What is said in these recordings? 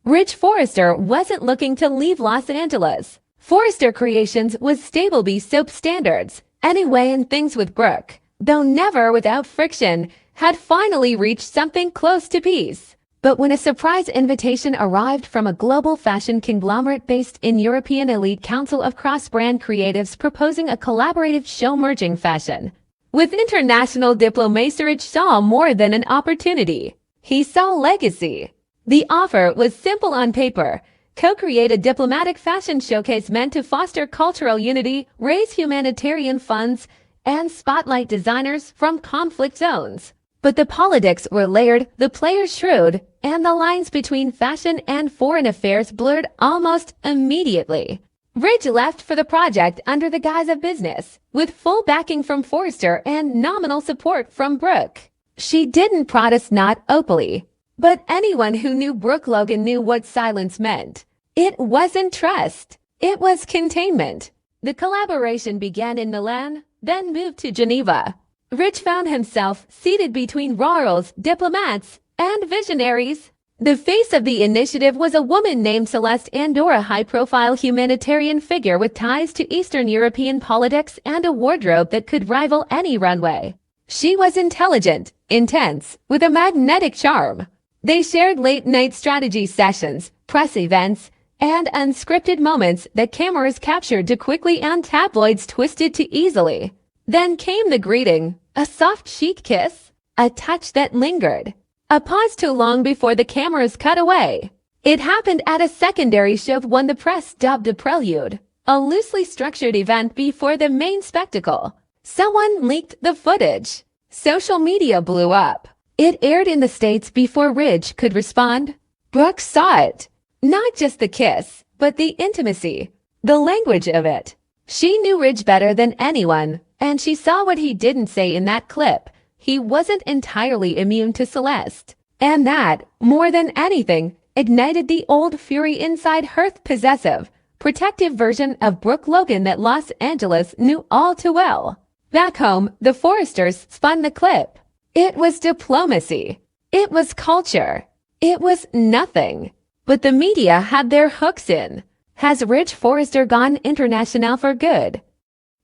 Ridge Forrester wasn't looking to leave Los Angeles. Forrester Creations was stable B soap standards anyway, and things with Brooke, though never without friction, had finally reached something close to peace. But when a surprise invitation arrived from a global fashion conglomerate based in European elite council of cross-brand creatives proposing a collaborative show merging fashion with international diplomacy, Ridge saw more than an opportunity. He saw legacy. The offer was simple on paper: co-create a diplomatic fashion showcase meant to foster cultural unity, raise humanitarian funds, and spotlight designers from conflict zones. But the politics were layered, the players shrewd, and the lines between fashion and foreign affairs blurred almost immediately. Ridge left for the project under the guise of business, with full backing from Forrester and nominal support from Brooke. She didn't protest, not openly, but anyone who knew Brooke Logan knew what silence meant. It wasn't trust, it was containment. The collaboration began in Milan, then moved to Geneva. Ridge found himself seated between royals, diplomats, and visionaries. The face of the initiative was a woman named Celeste Andor, a high-profile humanitarian figure with ties to Eastern European politics and a wardrobe that could rival any runway. She was intelligent, intense, with a magnetic charm. They shared late-night strategy sessions, press events, and unscripted moments that cameras captured too quickly and tabloids twisted too easily. Then came the greeting, a soft chic kiss, a touch that lingered, a pause too long before the cameras cut away. It happened at a secondary show, one the press dubbed a prelude, a loosely structured event before the main spectacle. Someone leaked the footage. Social media blew up. It aired in the States before Ridge could respond. Brooke saw it. Not just the kiss, but the intimacy, the language of it. She knew Ridge better than anyone, and she saw what he didn't say in that clip. He wasn't entirely immune to Celeste. And that, more than anything, ignited the old fury inside her, possessive, protective version of Brooke Logan that Los Angeles knew all too well. Back home, the Forresters spun the clip. It was diplomacy. It was culture. It was nothing. But the media had their hooks in. Has Ridge Forrester gone international for good?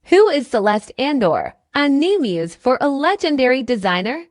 Who is Celeste Andor, a new muse for a legendary designer?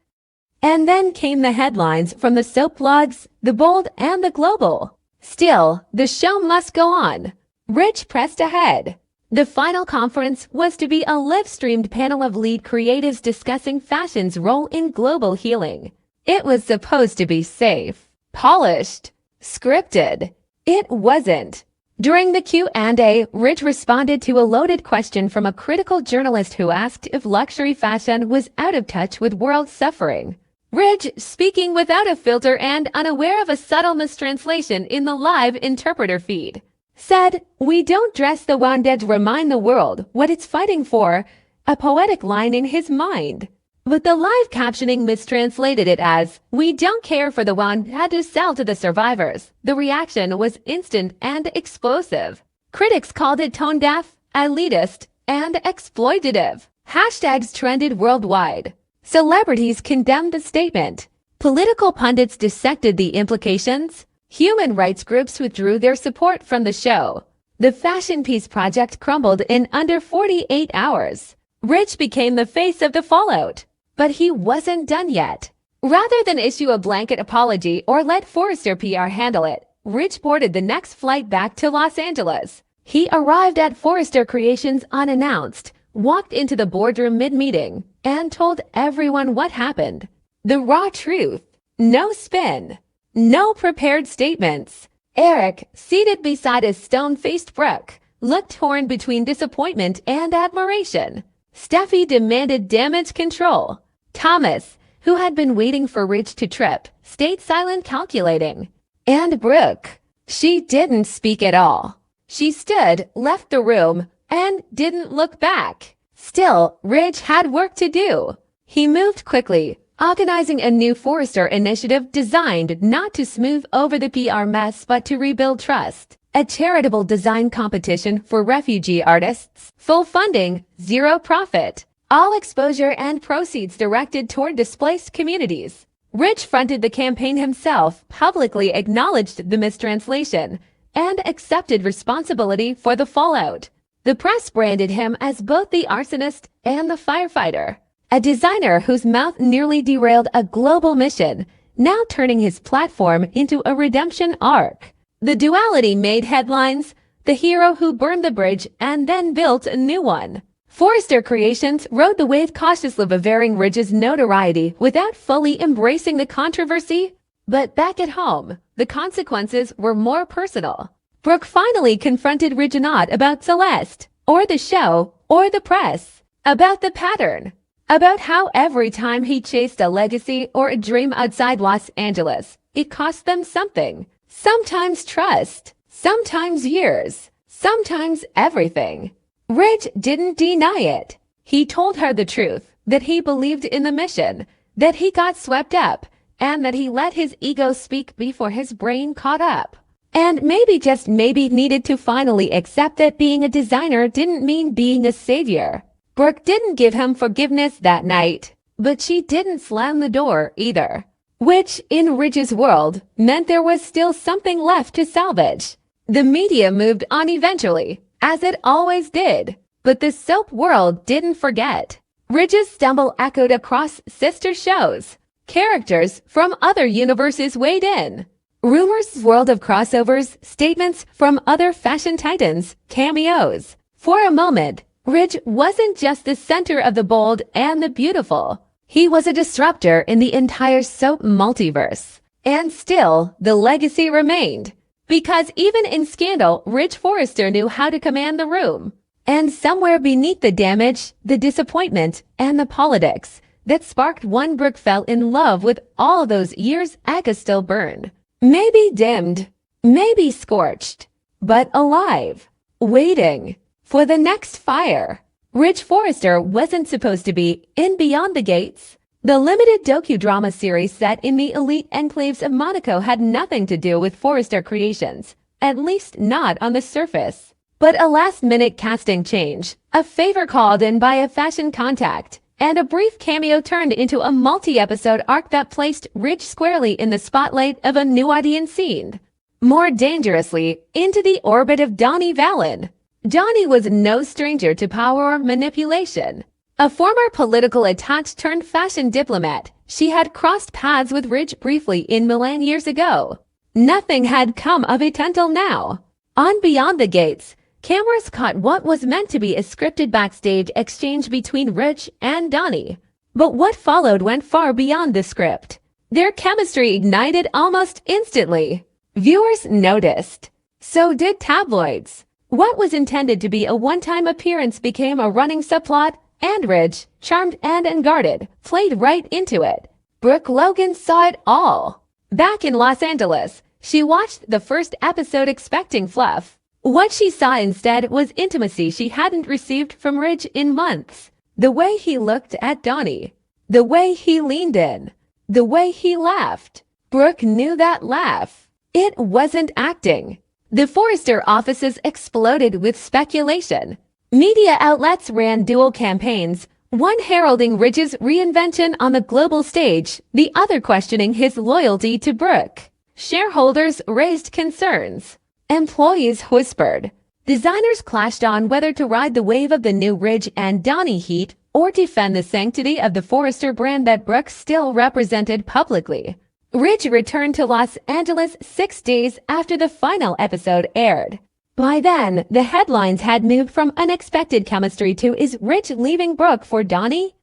And then came the headlines from the soap blogs, The Bold and The Global. Still, the show must go on. Ridge pressed ahead. The final conference was to be a live-streamed panel of lead creatives discussing fashion's role in global healing. It was supposed to be safe, polished, scripted. It wasn't. During the Q&A, Ridge responded to a loaded question from a critical journalist who asked if luxury fashion was out of touch with world suffering. Ridge, speaking without a filter and unaware of a subtle mistranslation in the live interpreter feed, said, "We don't dress the wounded, remind the world what it's fighting for," a poetic line in his mind. But the live captioning mistranslated it as, "We don't care for the one had to sell to the survivors." The reaction was instant and explosive. Critics called it tone-deaf, elitist, and exploitative. Hashtags trended worldwide. Celebrities condemned the statement. Political pundits dissected the implications. Human rights groups withdrew their support from the show. The fashion piece project crumbled in under 48 hours. Ridge became the face of the fallout. But he wasn't done yet. Rather than issue a blanket apology or let Forrester PR handle it, Ridge boarded the next flight back to Los Angeles. He arrived at Forrester Creations unannounced, walked into the boardroom mid-meeting, and told everyone what happened. The raw truth. No spin. No prepared statements. Eric, seated beside his stone-faced Brooke, looked torn between disappointment and admiration. Steffi demanded damage control. Thomas, who had been waiting for Ridge to trip, stayed silent, calculating. And Brooke. She didn't speak at all. She stood, left the room, and didn't look back. Still, Ridge had work to do. He moved quickly, organizing a new Forrester initiative designed not to smooth over the PR mess but to rebuild trust. A charitable design competition for refugee artists. Full funding, zero profit. All exposure and proceeds directed toward displaced communities. Ridge fronted the campaign himself, publicly acknowledged the mistranslation, and accepted responsibility for the fallout. The press branded him as both the arsonist and the firefighter, a designer whose mouth nearly derailed a global mission, now turning his platform into a redemption arc. The duality made headlines, the hero who burned the bridge and then built a new one. Forrester Creations rode the wave cautiously, bavering Ridge's notoriety without fully embracing the controversy. But back at home, the consequences were more personal. Brooke finally confronted Ridge not about Celeste, or the show, or the press, about the pattern, about how every time he chased a legacy or a dream outside Los Angeles, it cost them something. Sometimes trust, sometimes years, sometimes everything. Ridge didn't deny it. He told her the truth, that he believed in the mission, that he got swept up, and that he let his ego speak before his brain caught up. And maybe, just maybe, needed to finally accept that being a designer didn't mean being a savior. Brooke didn't give him forgiveness that night, but she didn't slam the door either. Which, in Ridge's world, meant there was still something left to salvage. The media moved on eventually, as it always did, but the soap world didn't forget. Ridge's stumble echoed across sister shows. Characters from other universes weighed in. Rumors swirled of crossovers, statements from other fashion titans, cameos. For a moment, Ridge wasn't just the center of the bold and the beautiful. He was a disruptor in the entire soap multiverse. And still, the legacy remained. Because even in scandal, Ridge Forrester knew how to command the room. And somewhere beneath the damage, the disappointment, and the politics that sparked one, Brooke fell in love with all those years Aga still burned. Maybe dimmed, maybe scorched, but alive, waiting for the next fire. Ridge Forrester wasn't supposed to be in Beyond the Gates. The limited docudrama series set in the elite enclaves of Monaco had nothing to do with Forrester Creations, at least not on the surface. But a last-minute casting change, a favor called in by a fashion contact, and a brief cameo turned into a multi-episode arc that placed Ridge squarely in the spotlight of a new audience scene. More dangerously, into the orbit of Dani Milan. Dani was no stranger to power manipulation. A former political attaché turned fashion diplomat, she had crossed paths with Ridge briefly in Milan years ago. Nothing had come of it until now. On Beyond the Gates, cameras caught what was meant to be a scripted backstage exchange between Ridge and Dani. But what followed went far beyond the script. Their chemistry ignited almost instantly. Viewers noticed. So did tabloids. What was intended to be a one-time appearance became a running subplot, and Ridge, charmed and unguarded, played right into it. Brooke Logan saw it all. Back in Los Angeles, she watched the first episode expecting fluff. What she saw instead was intimacy she hadn't received from Ridge in months. The way he looked at Dani. The way he leaned in. The way he laughed. Brooke knew that laugh. It wasn't acting. The Forrester offices exploded with speculation. Media outlets ran dual campaigns, one heralding Ridge's reinvention on the global stage, the other questioning his loyalty to Brooke. Shareholders raised concerns. Employees whispered. Designers clashed on whether to ride the wave of the new Ridge and Dani heat or defend the sanctity of the Forrester brand that Brooke still represented publicly. Ridge returned to Los Angeles 6 days after the final episode aired. By then, the headlines had moved from unexpected chemistry to "Is Ridge leaving Brooke for Dani?"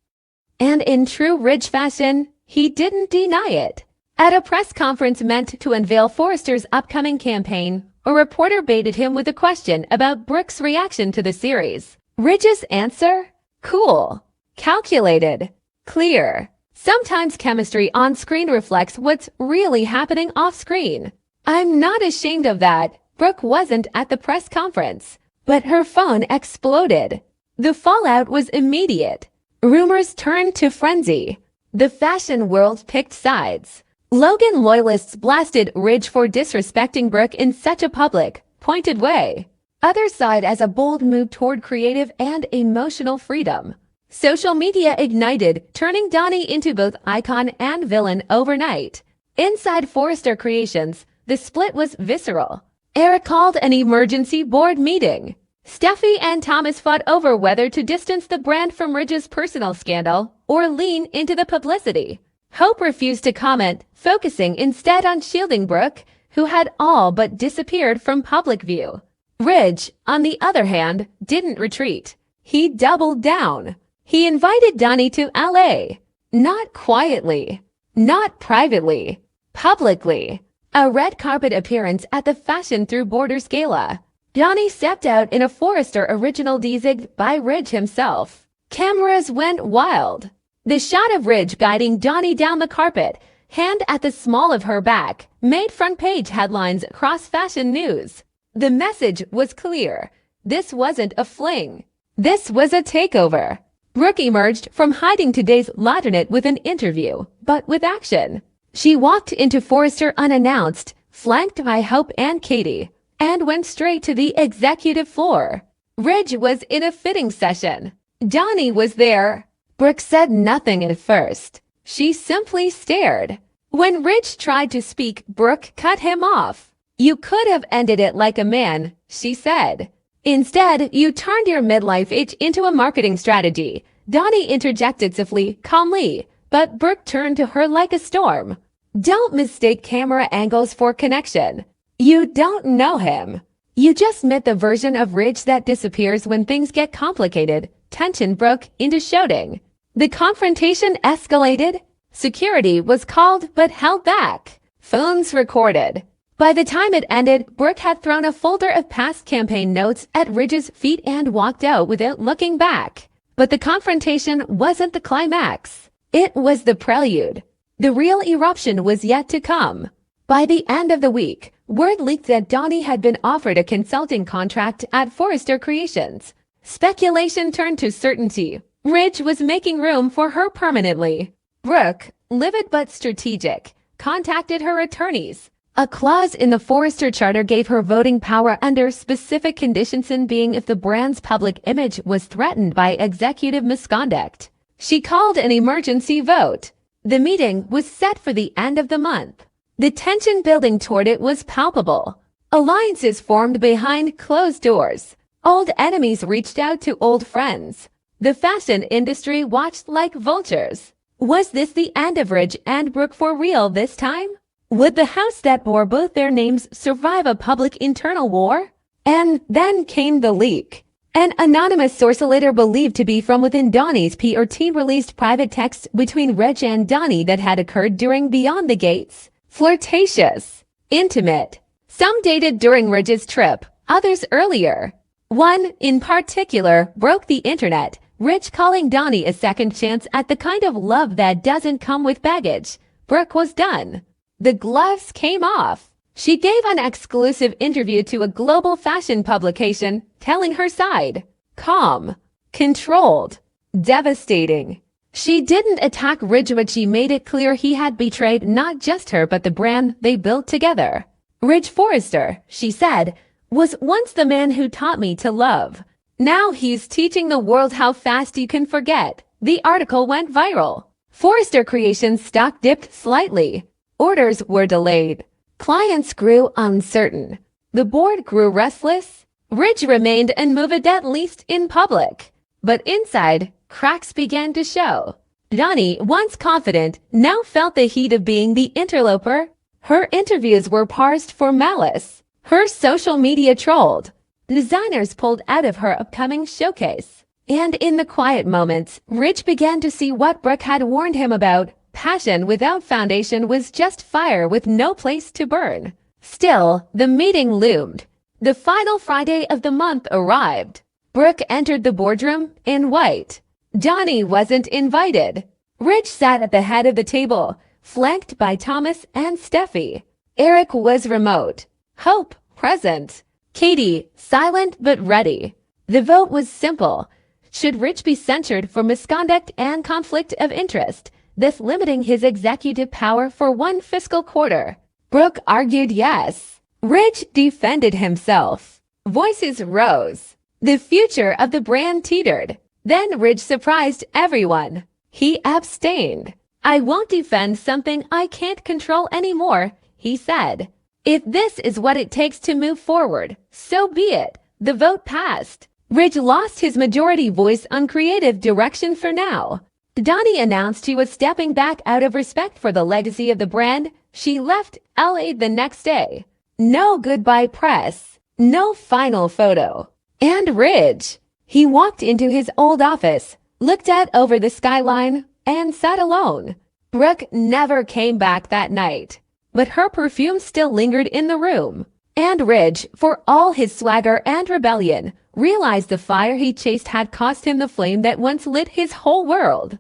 And in true Ridge fashion, he didn't deny it. At a press conference meant to unveil Forrester's upcoming campaign, a reporter baited him with a question about Brooke's reaction to the series. Ridge's answer? Cool. Calculated. Clear. Sometimes chemistry on screen reflects what's really happening off screen. I'm not ashamed of that. Brooke wasn't at the press conference, but her phone exploded. The fallout was immediate. Rumors turned to frenzy. The fashion world picked sides. Logan loyalists blasted Ridge for disrespecting Brooke in such a public, pointed way. Others saw it as a bold move toward creative and emotional freedom. Social media ignited, turning Dani into both icon and villain overnight. Inside Forrester Creations, the split was visceral. Eric called an emergency board meeting. Steffi and Thomas fought over whether to distance the brand from Ridge's personal scandal or lean into the publicity. Hope refused to comment, focusing instead on shielding Brooke, who had all but disappeared from public view. Ridge, on the other hand, didn't retreat. He doubled down. He invited Dani to LA. Not quietly. Not privately. Publicly. A red carpet appearance at the Fashion Through Borders Gala. Dani stepped out in a Forrester original designed by Ridge himself. Cameras went wild. The shot of Ridge guiding Dani down the carpet, hand at the small of her back, made front-page headlines across fashion news. The message was clear. This wasn't a fling. This was a takeover. Brooke emerged from hiding today's Latinate with an interview, but with action. She walked into Forrester unannounced, flanked by Hope and Katie, and went straight to the executive floor. Ridge was in a fitting session. Dani was there. Brooke said nothing at first. She simply stared. When Ridge tried to speak, Brooke cut him off. "You could have ended it like a man," she said. "Instead, you turned your midlife itch into a marketing strategy." Dani interjected swiftly, calmly, but Brooke turned to her like a storm. "Don't mistake camera angles for connection. You don't know him. You just met the version of Ridge that disappears when things get complicated." Tension broke into shouting. The confrontation escalated. Security was called but held back. Phones recorded. By the time it ended, Brooke had thrown a folder of past campaign notes at Ridge's feet and walked out without looking back. But the confrontation wasn't the climax. It was the prelude. The real eruption was yet to come. By the end of the week, word leaked that Dani had been offered a consulting contract at Forrester Creations. Speculation turned to certainty. Ridge was making room for her permanently. Brooke, livid but strategic, contacted her attorneys. A clause in the Forrester Charter gave her voting power under specific conditions, in being if the brand's public image was threatened by executive misconduct. She called an emergency vote. The meeting was set for the end of the month. The tension building toward it was palpable. Alliances formed behind closed doors. Old enemies reached out to old friends. The fashion industry watched like vultures. Was this the end of Ridge and Brooke for real this time? Would the house that bore both their names survive a public internal war? And then came the leak. An anonymous source later believed to be from within Dani's PR team released private texts between Ridge and Dani that had occurred during Beyond the Gates. Flirtatious. Intimate. Some dated during Ridge's trip, others earlier. One, in particular, broke the internet. Ridge calling Dani a second chance at the kind of love that doesn't come with baggage. Brooke was done. The gloves came off. She gave an exclusive interview to a global fashion publication, telling her side. Calm. Controlled. Devastating. She didn't attack Ridge, but she made it clear he had betrayed not just her but the brand they built together. "Ridge Forrester," she said, "was once the man who taught me to love. Now he's teaching the world how fast you can forget." The article went viral. Forrester Creations stock dipped slightly. Orders were delayed. Clients grew uncertain. The board grew restless. Ridge remained unmoved, at least in public. But inside, cracks began to show. Dani, once confident, now felt the heat of being the interloper. Her interviews were parsed for malice. Her social media trolled. Designers pulled out of her upcoming showcase. And in the quiet moments, Ridge began to see what Brooke had warned him about. Passion without foundation was just fire with no place to burn. Still, the meeting loomed. The final Friday of the month arrived. Brooke entered the boardroom in white. Dani wasn't invited. Ridge sat at the head of the table, flanked by Thomas and Steffi. Eric was remote. Hope, present. Katie, silent but ready. The vote was simple. Should Ridge be censured for misconduct and conflict of interest, thus limiting his executive power for one fiscal quarter? Brooke argued yes. Ridge defended himself. Voices rose. The future of the brand teetered. Then Ridge surprised everyone. He abstained. I won't defend something I can't control anymore, he said. If this is what it takes to move forward, so be it. The vote passed. Ridge lost his majority voice on creative direction for now. Dani announced she was stepping back out of respect for the legacy of the brand. She left LA the next day. No goodbye press. No final photo. And Ridge. He walked into his old office, looked out over the skyline, and sat alone. Brooke never came back that night, but her perfume still lingered in the room. And Ridge, for all his swagger and rebellion, realized the fire he chased had cost him the flame that once lit his whole world.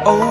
Oh.